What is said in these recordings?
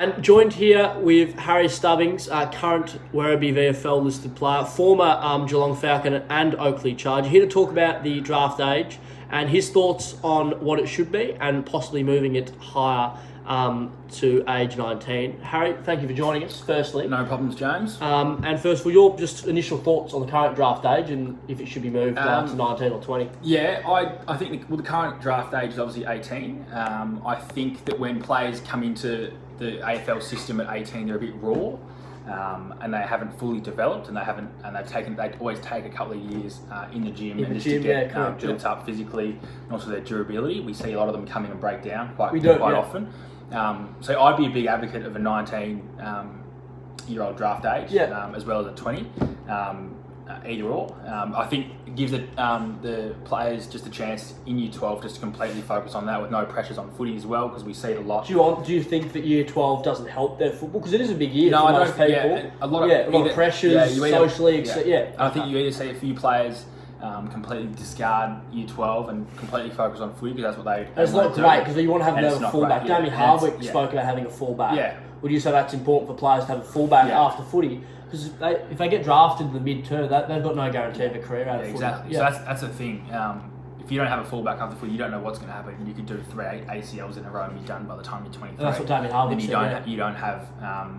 And joined here with Harry Stubbings, current Werribee VFL listed player, former Geelong Falcon and Oakley Charger, here to talk about the draft age and his thoughts on what it should be and possibly moving it higher to age 19. Harry, thank you for joining us, firstly. No problems, James. And first of all, your just initial thoughts on the current draft age and if it should be moved to 19 or 20. Yeah, I think the current draft age is obviously 18. I think that when players come into the AFL system at 18, they're a bit raw, and they haven't fully developed, and they always take a couple of years in the gym to get built up physically, and also their durability. We see a lot of them come in and break down quite often. So I'd be a big advocate of a 19-year-old draft age, as well as a 20. Either or. I think it gives the players just a chance in Year 12 just to completely focus on that with no pressures on footy as well, because we see it a lot. Do you think that Year 12 doesn't help their football? Because it is a big year for most people. A lot of pressures, socially, I think you either see a few players completely discard Year 12 and completely focus on footy because that's what they That's not great because you want to have another fullback. Yeah. Damien Hardwick spoke about having a fullback. Yeah. Would you say that's important for players to have a fullback after footy? Because if they get drafted in the mid-term, they've got no guarantee of a career out of footy. Exactly. So that's the thing. If you don't have a fullback after footy, you don't know what's going to happen. You could do 3 ACLs in a row and be done by the time you're 23. And that's what Damien Hardwick said. You don't have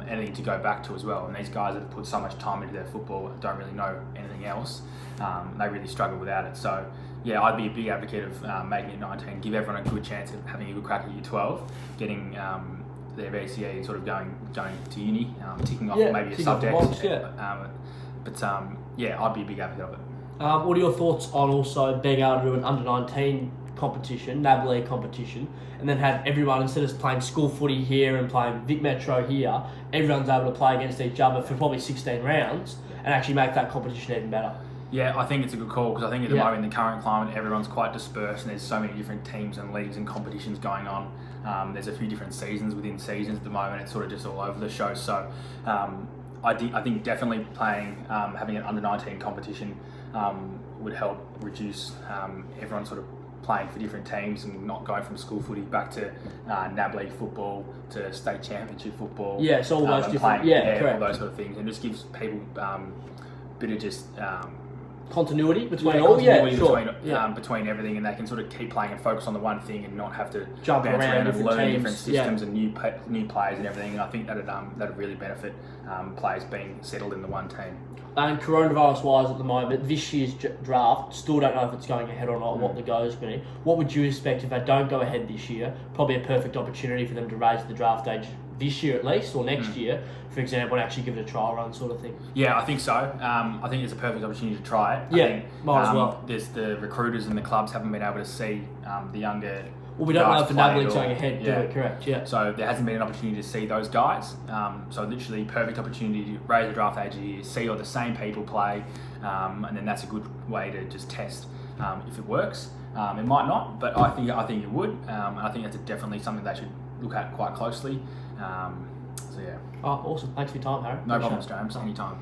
anything to go back to as well. And these guys that have put so much time into their football don't really know anything else. They really struggle without it. So, yeah, I'd be a big advocate of making it 19. Give everyone a good chance of having a good crack at Year 12, getting their VCE sort of going to uni, ticking off maybe a subject. I'd be a big advocate of it. What are your thoughts on also being able to do an under-19 competition, NAB League competition, and then have everyone, instead of playing school footy here and playing Vic Metro here, everyone's able to play against each other for probably 16 rounds and actually make that competition even better? Yeah, I think it's a good call because I think at the moment in the current climate, everyone's quite dispersed and there's so many different teams and leagues and competitions going on. There's a few different seasons within seasons at the moment. It's sort of just all over the show. So I think definitely having an under-19 competition would help reduce everyone sort of playing for different teams and not going from school footy back to NAB League football to state championship football. Yeah, so all those different, all those sort of things, and just gives people a bit of just continuity between between everything, and they can sort of keep playing and focus on the one thing and not have to jump bounce around and learn teams, different systems and new players and everything. And I think that'd really benefit players being settled in the one team. And coronavirus-wise at the moment, this year's draft, still don't know if it's going ahead or not, what the go is going to be. What would you expect if they don't go ahead this year? Probably a perfect opportunity for them to raise the draft age this year at least, or next year, for example, and actually give it a trial run sort of thing. Yeah, I think so. I think it's a perfect opportunity to try it. Might as well. There's the recruiters and the clubs haven't been able to see the younger. Well, we don't know if the NAB League's going ahead. Do it correct. Yeah. So there hasn't been an opportunity to see those guys. So literally, perfect opportunity to raise the draft age a year, see all the same people play, and then that's a good way to just test if it works. It might not, but I think it would, and I think that's definitely something they should look at quite closely. Oh, awesome. Thanks for your time, Harry. No problems, James. Anytime.